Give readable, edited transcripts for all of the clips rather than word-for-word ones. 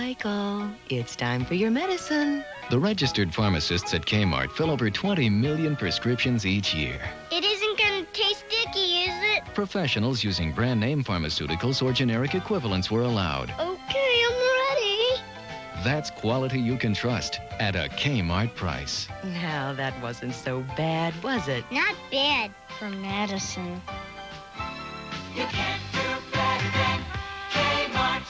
Michael, it's time for your medicine. The registered pharmacists at Kmart fill over 20 million prescriptions each year. It isn't going to taste sticky, is it? Professionals using brand name pharmaceuticals or generic equivalents were allowed. Okay, I'm ready. That's quality you can trust at a Kmart price. Now, that wasn't so bad, was it? Not bad for medicine. You can't do better than Kmart.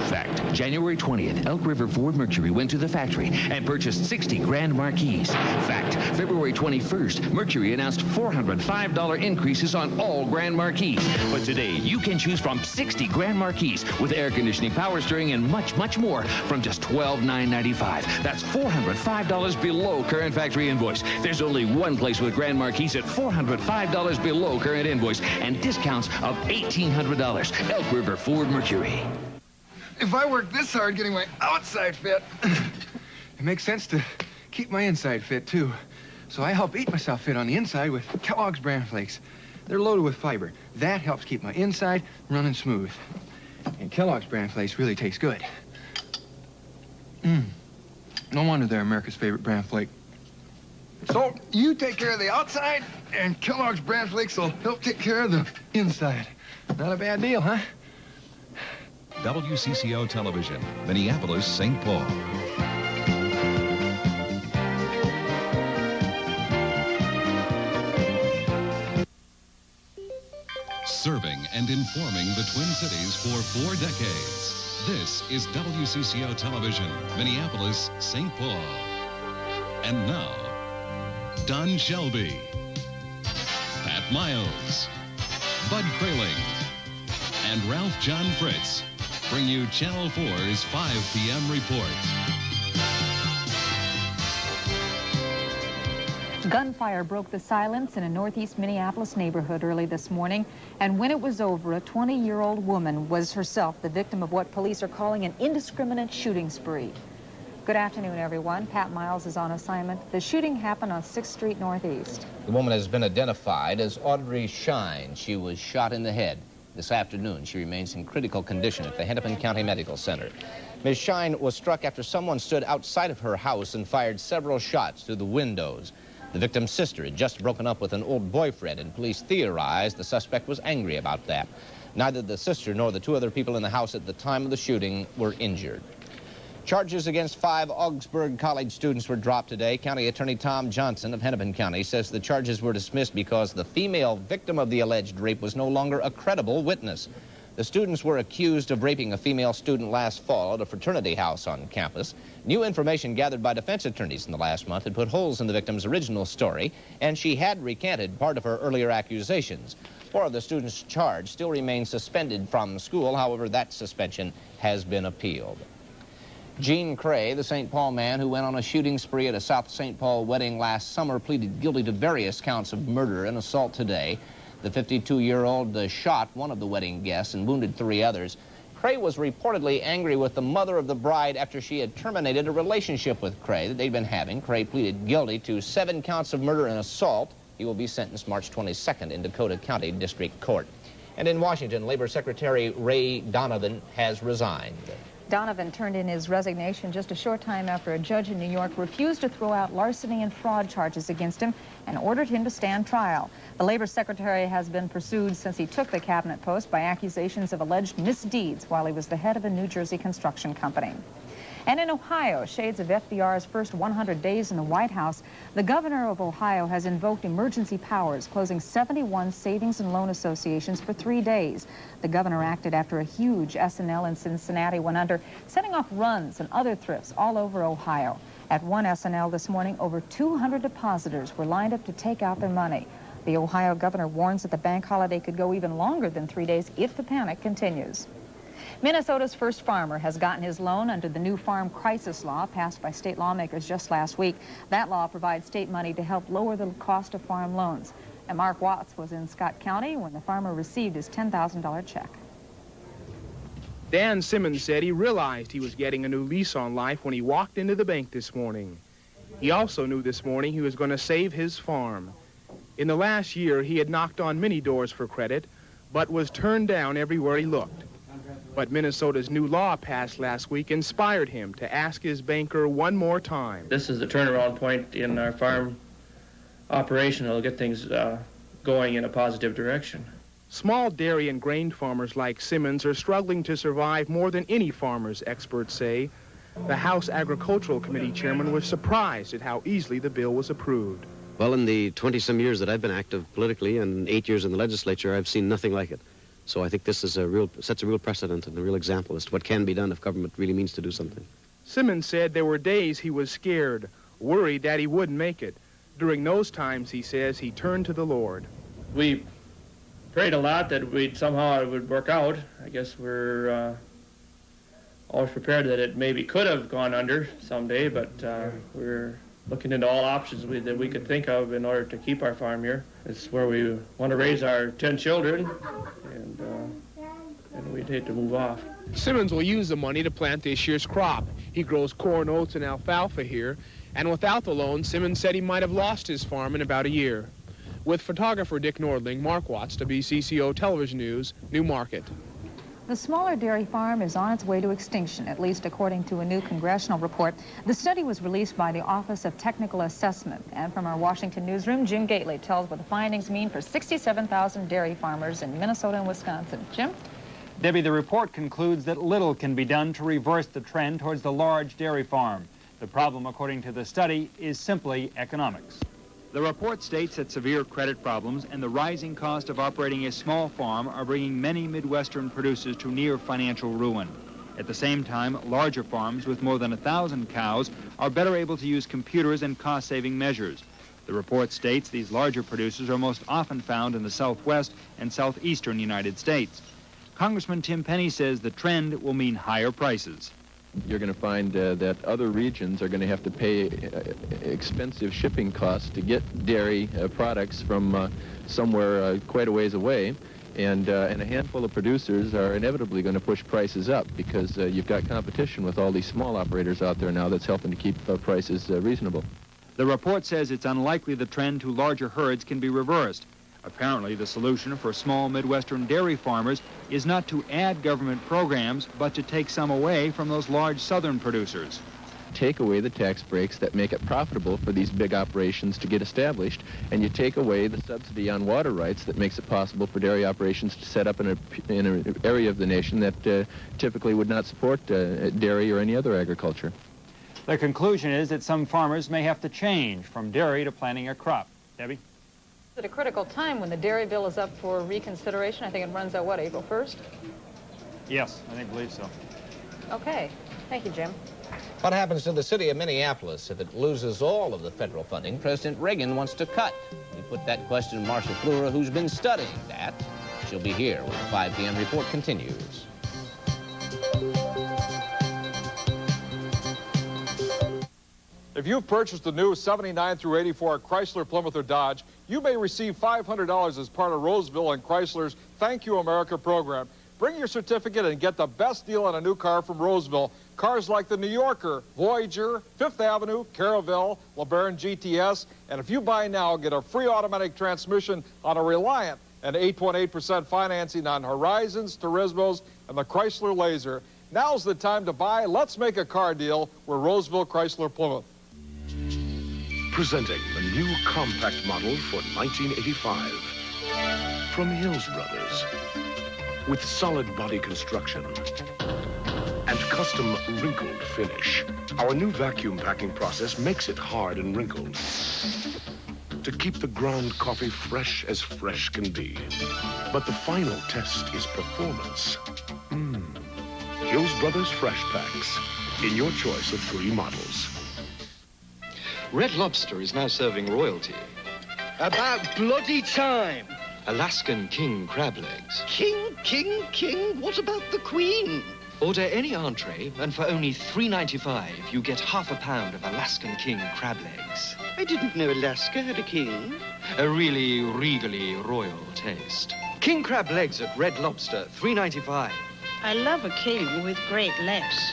Fact, January 20th, Elk River Ford Mercury went to the factory and purchased 60 Grand Marquis. Fact, February 21st, Mercury announced $405 increases on all Grand Marquis. But today, you can choose from 60 Grand Marquis with air conditioning, power steering, and much, much more from just $12,995. That's $405 below current factory invoice. There's only one place with Grand Marquis at $405 below current invoice and discounts of $1,800. Elk River Ford Mercury. If I work this hard getting my outside fit, it makes sense to keep my inside fit, too. So I help eat myself fit on the inside with Kellogg's Bran Flakes. They're loaded with fiber. That helps keep my inside running smooth. And Kellogg's Bran Flakes really taste good. No wonder they're America's favorite bran flake. So you take care of the outside, and Kellogg's Bran Flakes will help take care of the inside. Not a bad deal, huh? WCCO Television, Minneapolis, St. Paul. Serving and informing the Twin Cities for 4 decades. This is WCCO Television, Minneapolis, St. Paul. And now, Don Shelby, Pat Miles, Bud Kraehling, and Ralph John Fritz bring you Channel 4's 5 p.m. report. Gunfire broke the silence in a northeast Minneapolis neighborhood early this morning, and when it was over, a 20-year-old woman was herself the victim of what police are calling an indiscriminate shooting spree. Good afternoon, everyone. Pat Miles is on assignment. The shooting happened on 6th Street Northeast. The woman has been identified as Audrey Shine. She was shot in the head this afternoon. She remains in critical condition at the Hanneman County Medical Center. Ms. Shine was struck after someone stood outside of her house and fired several shots through the windows. The victim's sister had just broken up with an old boyfriend, and police theorized the suspect was angry about that. Neither the sister nor the 2 other people in the house at the time of the shooting were injured. Charges against 5 Augsburg College students were dropped today. County Attorney Tom Johnson of Hanneman County says the charges were dismissed because the female victim of the alleged rape was no longer a credible witness. The students were accused of raping a female student last fall at a fraternity house on campus. New information gathered by defense attorneys in the last month had put holes in the victim's original story, and she had recanted part of her earlier accusations. 4 of the students charged still remain suspended from school. However, that suspension has been appealed. Gene Cray, the St. Paul man who went on a shooting spree at a South St. Paul wedding last summer, pleaded guilty to various counts of murder and assault today. The 52-year-old shot one of the wedding guests and wounded 3 others. Cray was reportedly angry with the mother of the bride after she had terminated a relationship with Cray that they'd been having. Cray pleaded guilty to 7 counts of murder and assault. He will be sentenced March 22nd in Dakota County District Court. And in Washington, Labor Secretary Ray Donovan has resigned. Donovan turned in his resignation just a short time after a judge in New York refused to throw out larceny and fraud charges against him and ordered him to stand trial. The Labor Secretary has been pursued since he took the cabinet post by accusations of alleged misdeeds while he was the head of a New Jersey construction company. And in Ohio, shades of FDR's first 100 days in the White House, the governor of Ohio has invoked emergency powers, closing 71 savings and loan associations for 3 days. The governor acted after a huge S&L in Cincinnati went under, setting off runs and other thrifts all over Ohio. At one S&L this morning, over 200 depositors were lined up to take out their money. The Ohio governor warns that the bank holiday could go even longer than 3 days if the panic continues. Minnesota's first farmer has gotten his loan under the new farm crisis law passed by state lawmakers just last week. That law provides state money to help lower the cost of farm loans. And Mark Watts was in Scott County when the farmer received his $10,000 check. Dan Simmons said he realized he was getting a new lease on life when he walked into the bank this morning. He also knew this morning he was going to save his farm. In the last year, he had knocked on many doors for credit, but was turned down everywhere he looked. But Minnesota's new law passed last week inspired him to ask his banker one more time. This is the turnaround point in our farm operation. It'll get things going in a positive direction. Small dairy and grain farmers like Simmons are struggling to survive more than any farmers, experts say. The House Agricultural Committee chairman was surprised at how easily the bill was approved. Well, in the 20-some years that I've been active politically and 8 years in the legislature, I've seen nothing like it. So I think this is sets a real precedent and a real example as to what can be done if government really means to do something. Simmons said there were days he was scared, worried that he wouldn't make it. During those times, he says, he turned to the Lord. We prayed a lot that somehow it would work out. I guess we're always prepared that it maybe could have gone under someday, but we're looking into all options that we could think of in order to keep our farm here. It's where we want to raise our 10 children, and we'd hate to move off. Simmons will use the money to plant this year's crop. He grows corn, oats, and alfalfa here, and without the loan, Simmons said he might have lost his farm in about a year. With photographer Dick Nordling, Mark Watts, WCCO Television News, Newmarket. The smaller dairy farm is on its way to extinction, at least according to a new congressional report. The study was released by the Office of Technical Assessment. And from our Washington newsroom, Jim Gately tells what the findings mean for 67,000 dairy farmers in Minnesota and Wisconsin. Jim? Debbie, the report concludes that little can be done to reverse the trend towards the large dairy farm. The problem, according to the study, is simply economics. The report states that severe credit problems and the rising cost of operating a small farm are bringing many Midwestern producers to near financial ruin. At the same time, larger farms with more than 1,000 cows are better able to use computers and cost-saving measures. The report states these larger producers are most often found in the southwest and southeastern United States. Congressman Tim Penny says the trend will mean higher prices. You're going to find that other regions are going to have to pay expensive shipping costs to get dairy products from somewhere quite a ways away. And a handful of producers are inevitably going to push prices up because you've got competition with all these small operators out there now that's helping to keep prices reasonable. The report says it's unlikely the trend to larger herds can be reversed. Apparently, the solution for small Midwestern dairy farmers is not to add government programs, but to take some away from those large southern producers. Take away the tax breaks that make it profitable for these big operations to get established, and you take away the subsidy on water rights that makes it possible for dairy operations to set up in an area of the nation that typically would not support dairy or any other agriculture. The conclusion is that some farmers may have to change from dairy to planting a crop. Debbie? At a critical time when the dairy bill is up for reconsideration. I think it runs out, what, April 1st? Yes, I believe so. Okay. Thank you, Jim. What happens to the city of Minneapolis if it loses all of the federal funding President Reagan wants to cut? We put that question to Marcia Fleur, who's been studying that. She'll be here when the 5 p.m. report continues. If you've purchased the new 79 through 84 Chrysler, Plymouth, or Dodge, you may receive $500 as part of Roseville and Chrysler's Thank You America program. Bring your certificate and get the best deal on a new car from Roseville. Cars like the New Yorker, Voyager, Fifth Avenue, Caravelle, LeBaron GTS, and if you buy now, get a free automatic transmission on a Reliant and 8.8% financing on Horizons, Turismos, and the Chrysler Laser. Now's the time to buy. Let's make a car deal. We're Roseville, Chrysler, Plymouth. Presenting the new compact model for 1985 from Hills Brothers. With solid body construction and custom wrinkled finish, our new vacuum packing process makes it hard and wrinkled to keep the ground coffee fresh as fresh can be. But the final test is performance. Hills Brothers Fresh Packs in your choice of 3 models. Red Lobster is now serving royalty. About bloody time! Alaskan king crab legs. King? What about the queen? Order any entree, and for only $3.95, you get half a pound of Alaskan king crab legs. I didn't know Alaska had a king. A really regally royal taste. King crab legs at Red Lobster, $3.95. I love a king with great legs.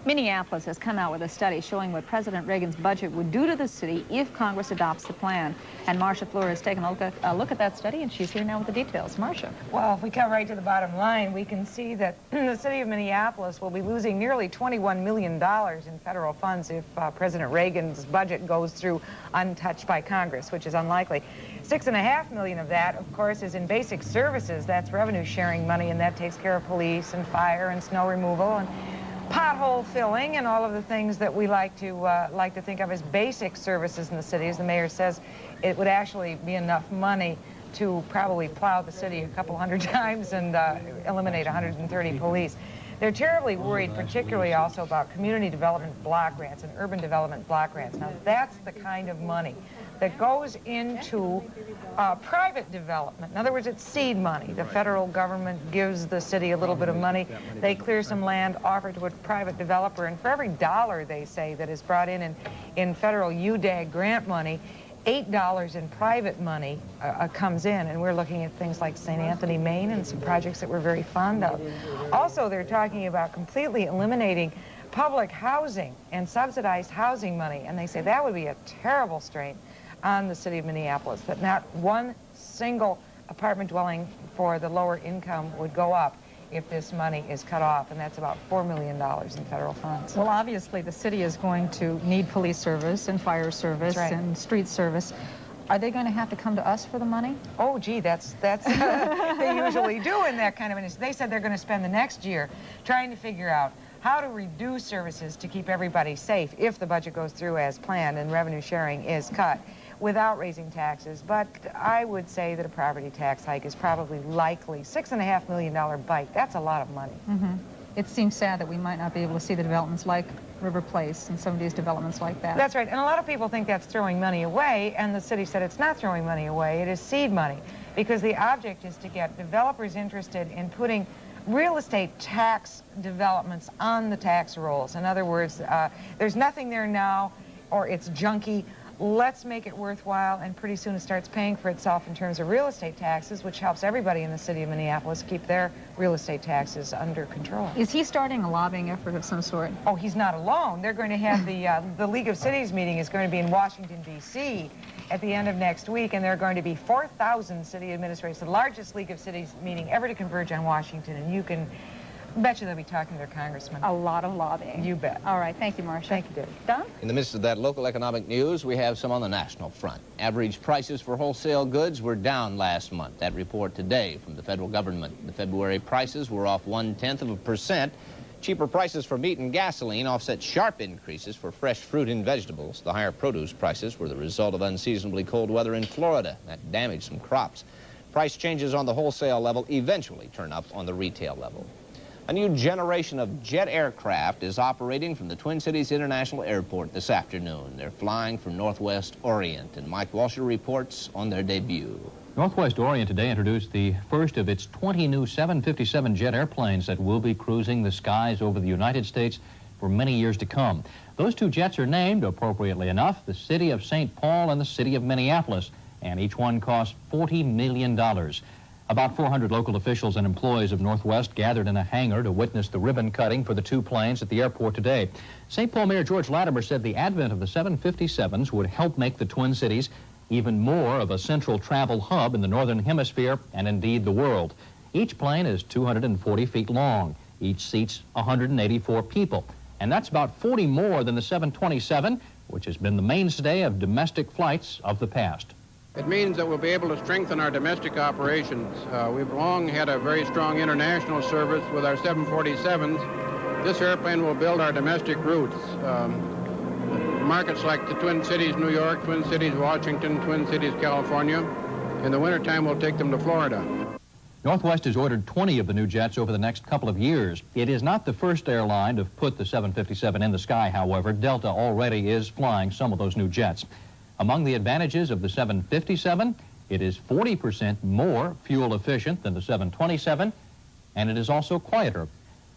Minneapolis has come out with a study showing what President Reagan's budget would do to the city if Congress adopts the plan. And Marcia Fleur has taken a look at that study, and she's here now with the details. Marcia. Well, if we come right to the bottom line, we can see that the city of Minneapolis will be losing nearly $21 million in federal funds if President Reagan's budget goes through untouched by Congress, which is unlikely. $6.5 million of that, of course, is in basic services. That's revenue sharing money, and that takes care of police and fire and snow removal and pothole filling and all of the things that we like to think of as basic services in the city. As the mayor says, it would actually be enough money to probably plow the city a couple hundred times and eliminate 130 police. They're terribly worried, particularly also about community development block grants and urban development block grants. Now, that's the kind of money that goes into private development. In other words, it's seed money. The federal government gives the city a little bit of money. They clear some land, offer to a private developer, and for every dollar, they say, that is brought in federal UDAG grant money, $8 in private money comes in, and we're looking at things like St. Anthony, Maine, and some projects that we're very fond of. Also, they're talking about completely eliminating public housing and subsidized housing money, and they say that would be a terrible strain on the city of Minneapolis, that not one single apartment dwelling for the lower income would go up if this money is cut off, and that's about $4 million in federal funds. Well, obviously, the city is going to need police service and fire service and street service. Are they going to have to come to us for the money? Oh, gee, that's they usually do in that kind of initiative. They said they're going to spend the next year trying to figure out how to reduce services to keep everybody safe if the budget goes through as planned and revenue sharing is cut, without raising taxes. But I would say that a property tax hike is probably likely. $6.5 million bite, that's a lot of money. It seems sad that we might not be able to see the developments like River Place and some of these developments like that. That's right, and a lot of people think that's throwing money away, and the city said it's not throwing money away, it is seed money, because the object is to get developers interested in putting real estate tax developments on the tax rolls. In other words, there's nothing there now, or it's junky. Let's make it worthwhile, and pretty soon it starts paying for itself in terms of real estate taxes, which helps everybody in the city of Minneapolis keep their real estate taxes under control. Is he starting a lobbying effort of some sort? Oh, he's not alone. They're going to have the League of Cities meeting is going to be in Washington, D.C. at the end of next week, and there are going to be 4,000 city administrators, the largest League of Cities meeting ever to converge on Washington, and you can bet you they'll be talking to their congressman. A lot of lobbying. You bet. All right, thank you, Marcia. Thank you, Dave. Don? In the midst of that local economic news, we have some on the national front. Average prices for wholesale goods were down last month. That report today from the federal government. The February prices were off 0.1%. Cheaper prices for meat and gasoline offset sharp increases for fresh fruit and vegetables. The higher produce prices were the result of unseasonably cold weather in Florida. That damaged some crops. Price changes on the wholesale level eventually turn up on the retail level. A new generation of jet aircraft is operating from the Twin Cities International Airport this afternoon. They're flying from Northwest Orient, and Mike Walsher reports on their debut. Northwest Orient today introduced the first of its 20 new 757 jet airplanes that will be cruising the skies over the United States for many years to come. Those two jets are named, appropriately enough, the City of St. Paul and the City of Minneapolis, and each one costs $40 million. About 400 local officials and employees of Northwest gathered in a hangar to witness the ribbon cutting for the two planes at the airport today. St. Paul Mayor George Latimer said the advent of the 757s would help make the Twin Cities even more of a central travel hub in the Northern Hemisphere and indeed the world. Each plane is 240 feet long. Each seats 184 people. And that's about 40 more than the 727, which has been the mainstay of domestic flights of the past. It means that we'll be able to strengthen our domestic operations. We've long had a very strong international service with our 747s. This airplane will build our domestic routes. Markets like the Twin Cities, New York, Twin Cities, Washington, Twin Cities, California. In the wintertime, we'll take them to Florida. Northwest has ordered 20 of the new jets over the next couple of years. It is not the first airline to put the 757 in the sky, however. Delta already is flying some of those new jets. Among the advantages of the 757, it is 40% more fuel efficient than the 727, and it is also quieter.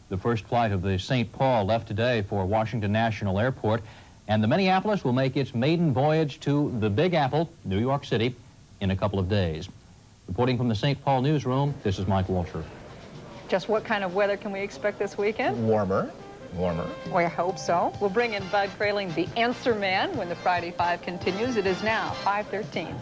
The first flight of the St. Paul left today for Washington National Airport, and the Minneapolis will make its maiden voyage to the Big Apple, New York City, in a couple of days. Reporting from the St. Paul newsroom, this is Mike Walsher. Just what kind of weather can we expect this weekend? Warmer. Warmer. We hope so. We'll bring in Bud Kraehling, the answer man, when the Friday Five continues. It is now 5:13.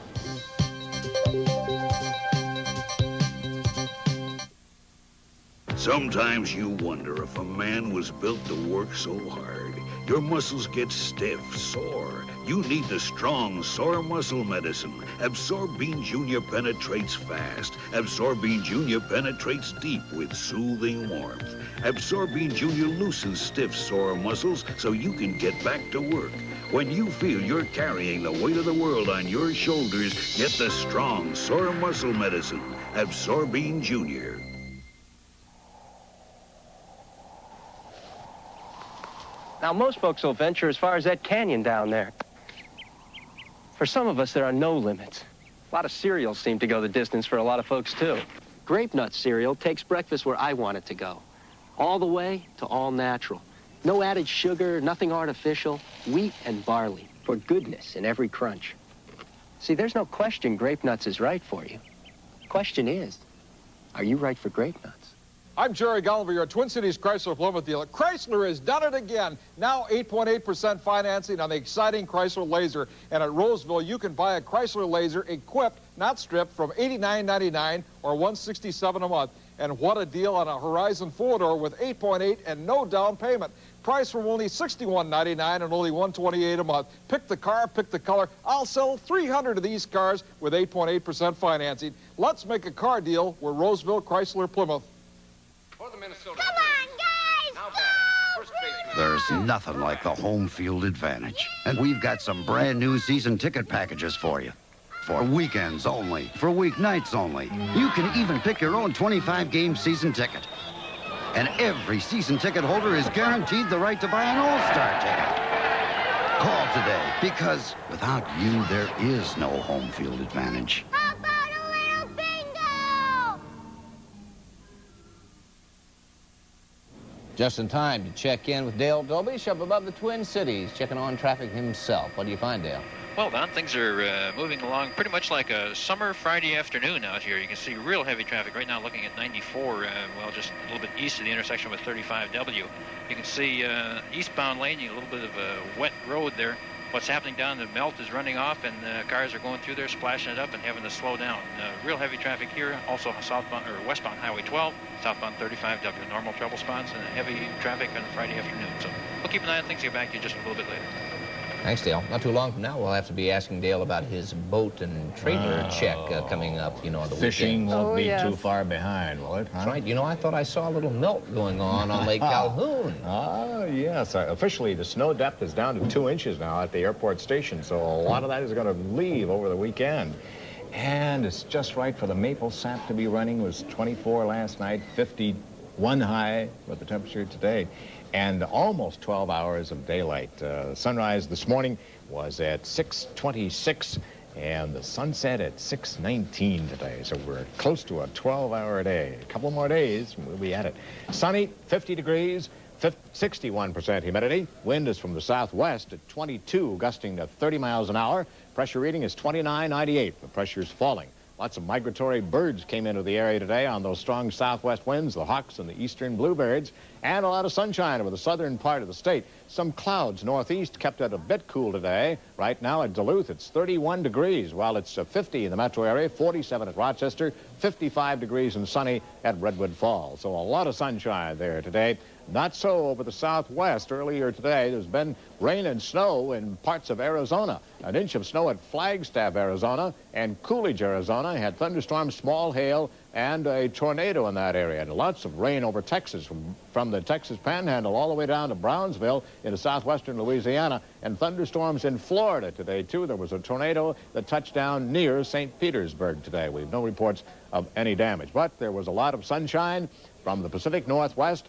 Sometimes you wonder if a man was built to work so hard. Your muscles get stiff, sore. You need the strong sore muscle medicine. Absorbine Junior penetrates fast. Absorbine Junior penetrates deep with soothing warmth. Absorbine Junior loosens stiff, sore muscles so you can get back to work. When you feel you're carrying the weight of the world on your shoulders, get the strong sore muscle medicine. Absorbine Junior. Now, most folks will venture as far as that canyon down there. For some of us, there are no limits. A lot of cereals seem to go the distance for a lot of folks, too. Grape Nut cereal takes breakfast where I want it to go. All the way to all natural. No added sugar, nothing artificial. Wheat and barley for goodness in every crunch. See, there's no question Grape Nuts is right for you. Question is, are you right for Grape Nuts? I'm Jerry Gulliver, your Twin Cities Chrysler Plymouth dealer. Chrysler has done it again. Now 8.8% financing on the exciting Chrysler Laser. And at Roseville, you can buy a Chrysler Laser equipped, not stripped, from $89.99 or $167 a month. And what a deal on a Horizon 4-door with 8.8 and no down payment. Price from only $61.99 and only $128 a month. Pick the car, pick the color. I'll sell 300 of these cars with 8.8% financing. Let's make a car deal with Roseville Chrysler Plymouth. Come on, guys! There's nothing like the home field advantage. And we've got some brand new season ticket packages for you. For weekends only, for weeknights only. You can even pick your own 25-game season ticket. And every season ticket holder is guaranteed the right to buy an all-star ticket. Call today, because without you, there is no home field advantage. How about a little bingo? Just in time to check in with Dale Dobish up above the Twin Cities, checking on traffic himself. What do you find, Dale? Well, Don, things are moving along pretty much like a summer Friday afternoon out here. You can see real heavy traffic right now looking at 94, well, just a little bit east of the intersection with 35W. You can see eastbound lane, you a little bit of a wet road there. What's happening down the Melt is running off, and cars are going through there, splashing it up and having to slow down. Real heavy traffic here, also southbound or westbound Highway 12, southbound 35W. Normal trouble spots and heavy traffic on Friday afternoon. So we'll keep an eye on things. Get back to you just a little bit later. Thanks, Dale. Not too long from now, we'll have to be asking Dale about his boat and trailer check coming up, you know, on the Fishing weekend. won't be too far behind, will it? Huh? That's right. You know, I thought I saw a little melt going on Lake Calhoun. Oh, yes. Officially, the snow depth is down to 2 inches now at the airport station, so a lot of that is going to leave over the weekend. And it's just right for the maple sap to be running. It was 24 last night, 51 high with the temperature today. And almost 12 hours of daylight. Sunrise this morning was at 6:26, and the sunset at 6:19 today. So we're close to a 12-hour day. A couple more days, we'll be at it. Sunny, 50 degrees, 61% humidity. Wind is from the southwest at 22, gusting to 30 miles an hour. Pressure reading is 29.98. The pressure's falling. Lots of migratory birds came into the area today on those strong southwest winds, the hawks and the eastern bluebirds, and a lot of sunshine over the southern part of the state. Some clouds northeast kept it a bit cool today. Right now at Duluth, it's 31 degrees, while it's 50 in the metro area, 47 at Rochester, 55 degrees and sunny at Redwood Falls. So a lot of sunshine there today. Not so over the southwest. Earlier today, there's been rain and snow in parts of Arizona. An inch of snow at Flagstaff, Arizona, and Coolidge, Arizona. Had thunderstorms, small hail, and a tornado in that area. And lots of rain over Texas, from the Texas Panhandle all the way down to Brownsville into southwestern Louisiana. And thunderstorms in Florida today, too. There was a tornado that touched down near St. Petersburg today. We have no reports of any damage. But there was a lot of sunshine from the Pacific Northwest.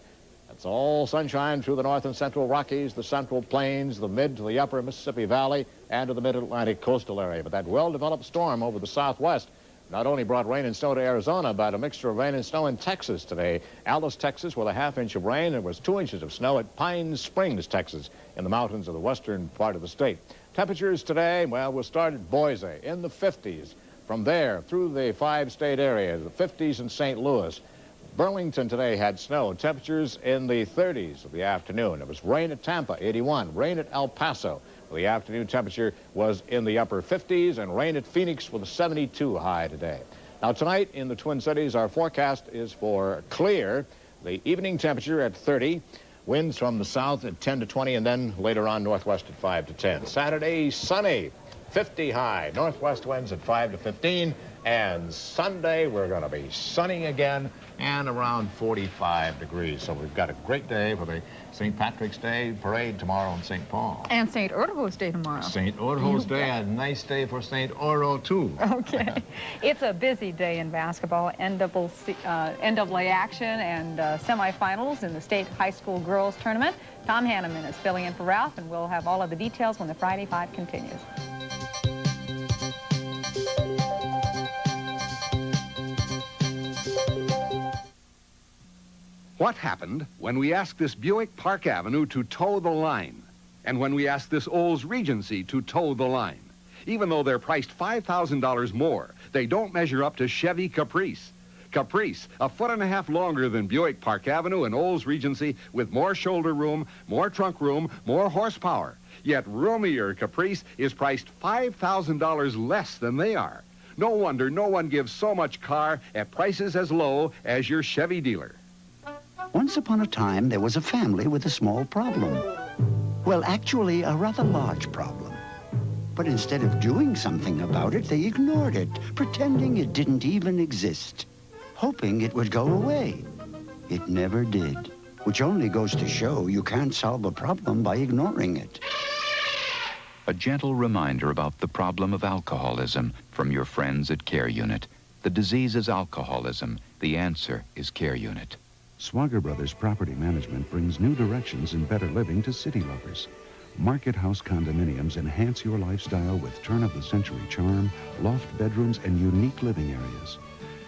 It's all sunshine through the north and central Rockies, the central plains, the mid to the upper Mississippi Valley, and to the mid-Atlantic coastal area. But that well-developed storm over the southwest not only brought rain and snow to Arizona, but a mixture of rain and snow in Texas today. Alice, Texas, with a half-inch of rain. There was 2 inches of snow at Pine Springs, Texas, in the mountains of the western part of the state. Temperatures today, well, we'll start at Boise in the 50s. From there, through the 5-state area, the 50s in St. Louis. Burlington today had snow. Temperatures in the 30s of the afternoon. It was rain at Tampa, 81. Rain at El Paso. The afternoon temperature was in the upper 50s, and rain at Phoenix with a 72 high today. Now tonight in the Twin Cities, our forecast is for clear. The evening temperature at 30. Winds from the south at 10 to 20, and then later on northwest at 5 to 10. Saturday, sunny, 50 high. Northwest winds at 5 to 15. And Sunday, we're going to be sunny again and around 45 degrees. So we've got a great day for the St. Patrick's Day parade tomorrow in St. Paul. And St. Urho's Day tomorrow. St. Urho's Day, a nice day for St. Urho, too. Okay. It's a busy day in basketball. NAA action and semifinals in the state high school girls tournament. Tom Hanneman is filling in for Ralph, and we'll have all of the details when the Friday Five continues. What happened when we asked this Buick Park Avenue to toe the line, and when we asked this Olds Regency to toe the line? Even though they're priced $5,000 more, they don't measure up to Chevy Caprice. Caprice, a foot and a half longer than Buick Park Avenue and Olds Regency, with more shoulder room, more trunk room, more horsepower. Yet roomier Caprice is priced $5,000 less than they are. No wonder no one gives so much car at prices as low as your Chevy dealer. Once upon a time, there was a family with a small problem. Well, actually, a rather large problem. But instead of doing something about it, they ignored it, pretending it didn't even exist, hoping it would go away. It never did, which only goes to show you can't solve a problem by ignoring it. A gentle reminder about the problem of alcoholism from your friends at Care Unit. The disease is alcoholism. The answer is Care Unit. Swager Brothers Property Management brings new directions in better living to city lovers. Market house condominiums enhance your lifestyle with turn-of-the-century charm, loft bedrooms, and unique living areas.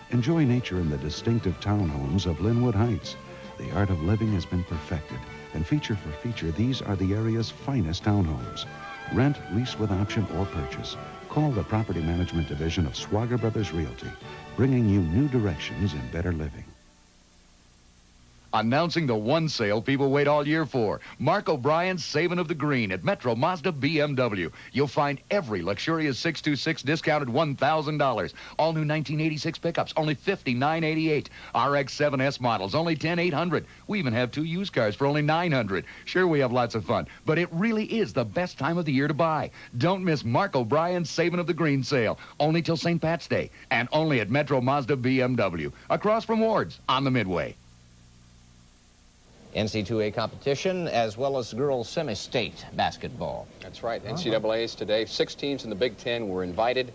Enjoy nature in the distinctive townhomes of Linwood Heights. The art of living has been perfected, and feature for feature, these are the area's finest townhomes. Rent, lease with option, or purchase. Call the Property Management Division of Swager Brothers Realty, bringing you new directions in better living. Announcing the one sale people wait all year for. Mark O'Brien's Saving of the Green at Metro Mazda BMW. You'll find every luxurious 626 discounted $1,000. All new 1986 pickups, only $59.88. RX-7S models, only $10,800. We even have 2 used cars for only $900. Sure, we have lots of fun, but it really is the best time of the year to buy. Don't miss Mark O'Brien's Saving of the Green sale, only till St. Pat's Day, and only at Metro Mazda BMW, across from Ward's on the Midway. NC2A competition, as well as girls semi-state basketball. That's right. NCAA's today. 6 teams in the Big Ten were invited.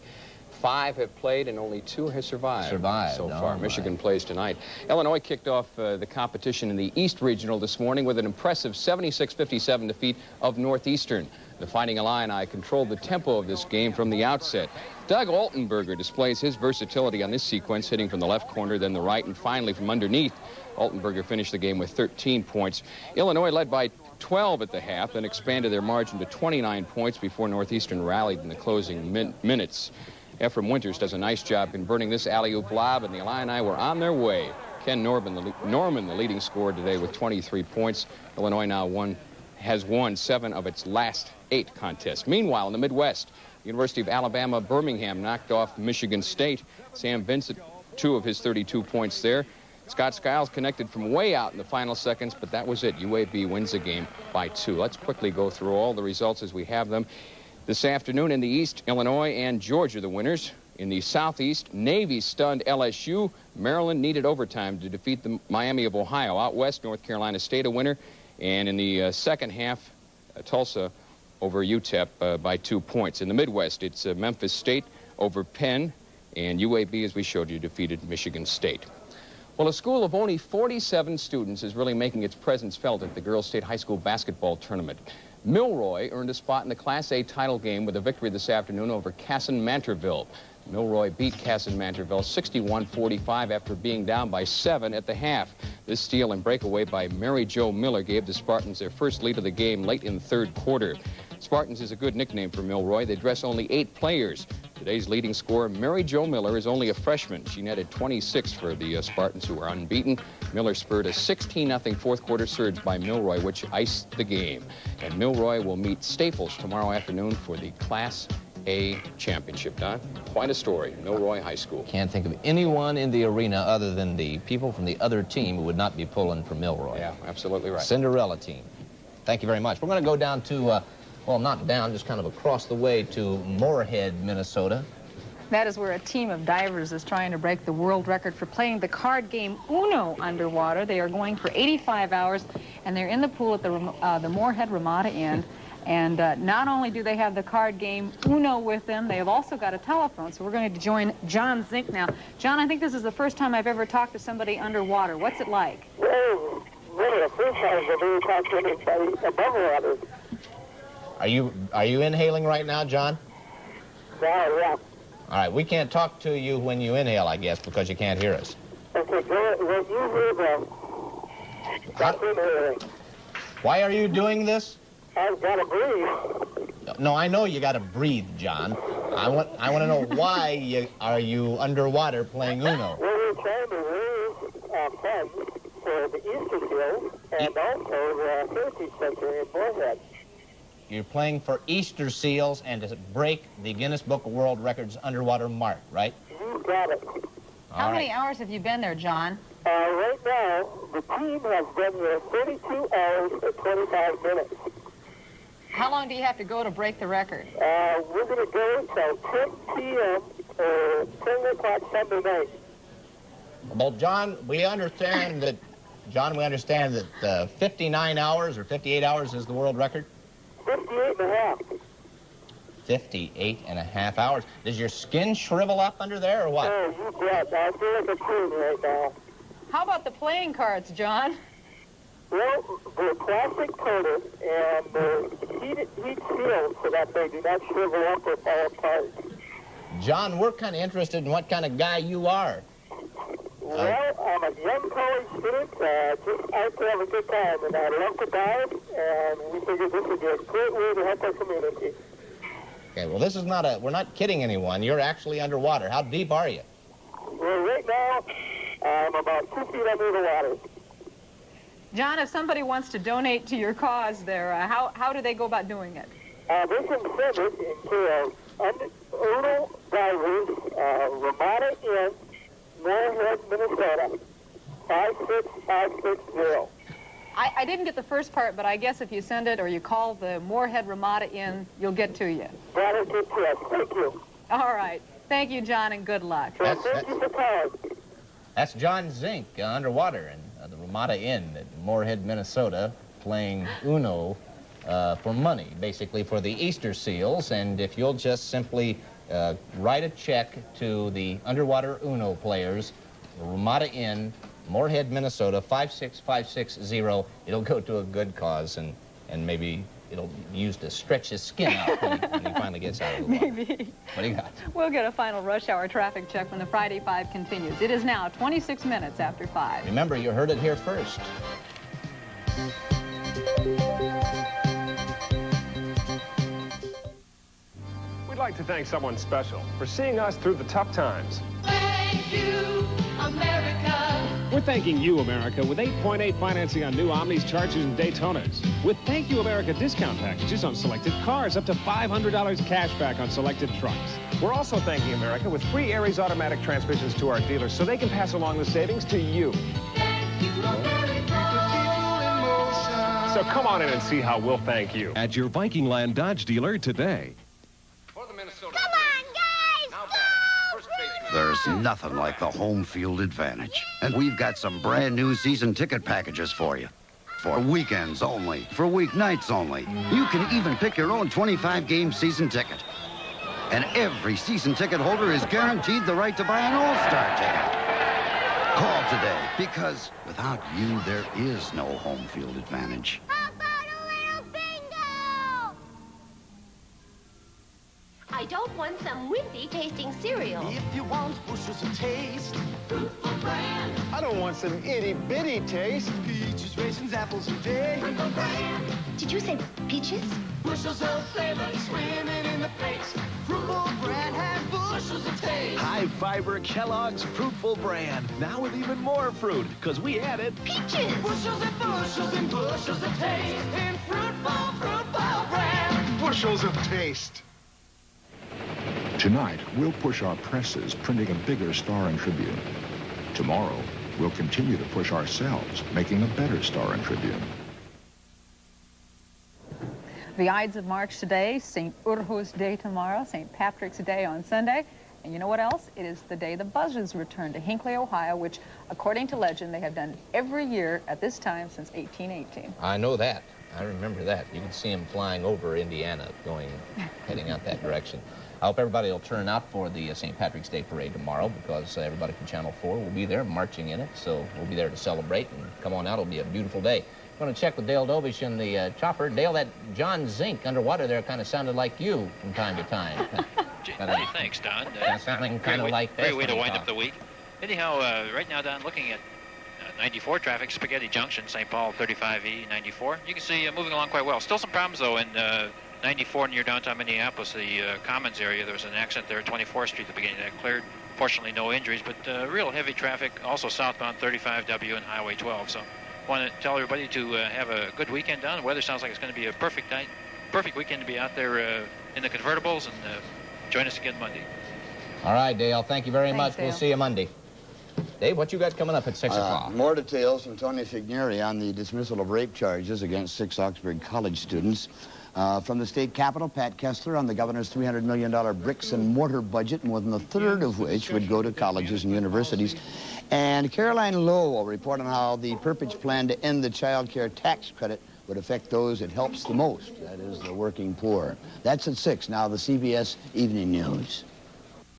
5 have played, and only 2 have survived so far. Michigan plays tonight. Illinois kicked off the competition in the East Regional this morning with an impressive 76-57 defeat of Northeastern. The Fighting Illini controlled the tempo of this game from the outset. Doug Altenberger displays his versatility on this sequence, hitting from the left corner, then the right, and finally from underneath. Altenberger finished the game with 13 points. Illinois led by 12 at the half, then expanded their margin to 29 points before Northeastern rallied in the closing minutes. Ephraim Winters does a nice job converting this alley-oop lob, and the Illini were on their way. Ken Norman, the leading scorer today, with 23 points. Illinois now has won 7 of its last 8 contests. Meanwhile, in the Midwest, University of Alabama Birmingham knocked off Michigan State. Sam Vincent, 2 of his 32 points there. Scott Skiles connected from way out in the final seconds, but that was it. UAB wins the game by 2. Let's quickly go through all the results as we have them. This afternoon in the East, Illinois and Georgia the winners. In the Southeast, Navy stunned LSU. Maryland needed overtime to defeat the Miami of Ohio. Out West, North Carolina State a winner. And in the second half, Tulsa over UTEP by 2 points. In the Midwest, it's Memphis State over Penn. And UAB, as we showed you, defeated Michigan State. Well, a school of only 47 students is really making its presence felt at the Girls State High School basketball tournament. Milroy earned a spot in the Class A title game with a victory this afternoon over Casson-Mantorville. Milroy beat Casson-Mantorville 61-45 after being down by 7 at the half. This steal and breakaway by Mary Jo Miller gave the Spartans their first lead of the game late in the third quarter. Spartans is a good nickname for Milroy. They dress only 8 players. Today's leading scorer, Mary Jo Miller, is only a freshman. She netted 26 for the Spartans, who are unbeaten. Miller spurred a 16-0 fourth-quarter surge by Milroy, which iced the game. And Milroy will meet Staples tomorrow afternoon for the Class A championship. Don, quite a story. Milroy High School. Can't think of anyone in the arena other than the people from the other team who would not be pulling for Milroy. Yeah, absolutely right. Cinderella team. Thank you very much. We're going to go down to, well, not down, just kind of across the way to Moorhead, Minnesota. That is where a team of divers is trying to break the world record for playing the card game Uno underwater. They are going for 85 hours, and they're in the pool at the Moorhead Ramada Inn. And not only do they have the card game Uno with them, they have also got a telephone. So we're going to join John Zink now. John, I think this is the first time I've ever talked to somebody underwater. What's it like? Well, really the first time I've ever talked to anybody above water. Are you inhaling right now, John? Yeah. All right, we can't talk to you when you inhale, I guess, because you can't hear us. Okay, go when you hear them, stop inhaling. Why are you doing this? I've got to breathe. No, I know you got to breathe, John. I want to know why are you underwater playing Uno? Well, we're trying to raise funds for the Easter Seals and also the Heritage Center in Moorhead. You're playing for Easter seals and to break the Guinness Book of World Records underwater mark, right? You got it. How many hours have you been there, John? Right now, the team has been there 32 hours and 25 minutes. How long do you have to go to break the record? We're going to go until 10 p.m. or 10 o'clock Sunday night. Well, John, we understand that 59 hours or 58 hours is the world record? 58 and a half. 58 and a half hours. Does your skin shrivel up under there or what? Oh, you bet. I feel like a queen right now. How about the playing cards, John? Well, they're plastic coated and they're heat sealed so that they do not shrivel up or fall apart. John, we're kind of interested in what kind of guy you are. Well, I'm a young college student, just out to have a good time, and I love to dive, and we figured this would be a great way to help our community. Okay, well, this is not we're not kidding anyone. You're actually underwater. How deep are you? Well, right now, I'm about 2 feet under the water. John, if somebody wants to donate to your cause there, how do they go about doing it? They can send it to Uno Divers, Ramada Inn, Moorhead, Minnesota, 56560. I didn't get the first part, but I guess if you send it or you call the Moorhead Ramada Inn, you'll get to you. That'll get to us. Thank you. All right. Thank you, John, and good luck. Thank you for calling. That's John Zink underwater in the Ramada Inn at Moorhead, Minnesota, playing Uno for money, basically for the Easter seals. And if you'll just simply write a check to the underwater Uno players, Ramada Inn, Moorhead, Minnesota, 56560. It'll go to a good cause, and maybe it'll be used to stretch his skin out when he finally gets out of the water. Maybe. What do you got? We'll get a final rush hour traffic check when the Friday 5 continues. It is now 26 minutes after 5. Remember, you heard it here first. We'd like to thank someone special for seeing us through the tough times. Thank you, America. We're thanking you, America, with 8.8 financing on new Omnis, Chargers, and Daytonas. With Thank You, America discount packages on selected cars, up to $500 cash back on selected trucks. We're also thanking America with free Aries automatic transmissions to our dealers so they can pass along the savings to you. Thank you, America. So come on in and see how we'll thank you. At your Viking Land Dodge dealer today. For the Minnesota. Come on, guys! Now First baseman. There's nothing like the home field advantage. And we've got some brand new season ticket packages for you. For weekends only, for weeknights only. You can even pick your own 25-game season ticket. And every season ticket holder is guaranteed the right to buy an all-star ticket. Call today, because without you, there is no home field advantage. How about a little bingo? I don't want some wimpy tasting cereal. If you want bushels of taste, Fruitful brand. I don't want some itty-bitty taste. Peaches, raisins, apples, and dates. Fruitful brand. Did you say peaches? Bushels of flavor swimming in the flakes. Fruitful brand has bushels of taste. High fiber Kellogg's Fruitful brand. Now with even more fruit, because we added peaches. Bushels and bushels and bushels of taste in Fruitful brand. Bushels of taste. Tonight, we'll push our presses, printing a bigger Star and Tribune. Tomorrow, we'll continue to push ourselves, making a better Star and Tribune. The Ides of March today, St. Urho's Day tomorrow, St. Patrick's Day on Sunday. And you know what else? It is the day the buzzards return to Hinckley, Ohio, which, according to legend, they have done every year at this time since 1818. I know that. I remember that. You can see them flying over Indiana, heading out that direction. I hope everybody will turn out for the St. Patrick's Day Parade tomorrow, because everybody from Channel 4 will be there marching in it, so we'll be there to celebrate, and come on out, it'll be a beautiful day. I'm going to check with Dale Dobish in the chopper. Dale, that John Zink underwater there kind of sounded like you from time to time. Thanks, Don. Sounding kind of like that. Great way to wind up the week. Anyhow, right now, Don, looking at 94 traffic, Spaghetti Junction, St. Paul, 35E, 94. You can see moving along quite well. Still some problems, though, in 94 near downtown Minneapolis, the Commons area. There was an accident there at 24th Street at the beginning. That cleared. Fortunately, no injuries, but real heavy traffic. Also southbound 35W and Highway 12. So want to tell everybody to have a good weekend, Don. The weather sounds like it's going to be a perfect night, perfect weekend to be out there in the convertibles, and join us again Monday. All right, Dale. Thank you very much. Dale. We'll see you Monday. Dave, what you got coming up at 6 o'clock? More details from Tony Figneri on the dismissal of rape charges against 6 Augsburg College students. From the state capitol, Pat Kessler on the governor's $300 million bricks and mortar budget, more than a third of which would go to colleges and universities. And Caroline Lowe will report on how the Perpich plan to end the child care tax credit would affect those it helps the most, that is, the working poor. That's at 6. Now, the CBS Evening News.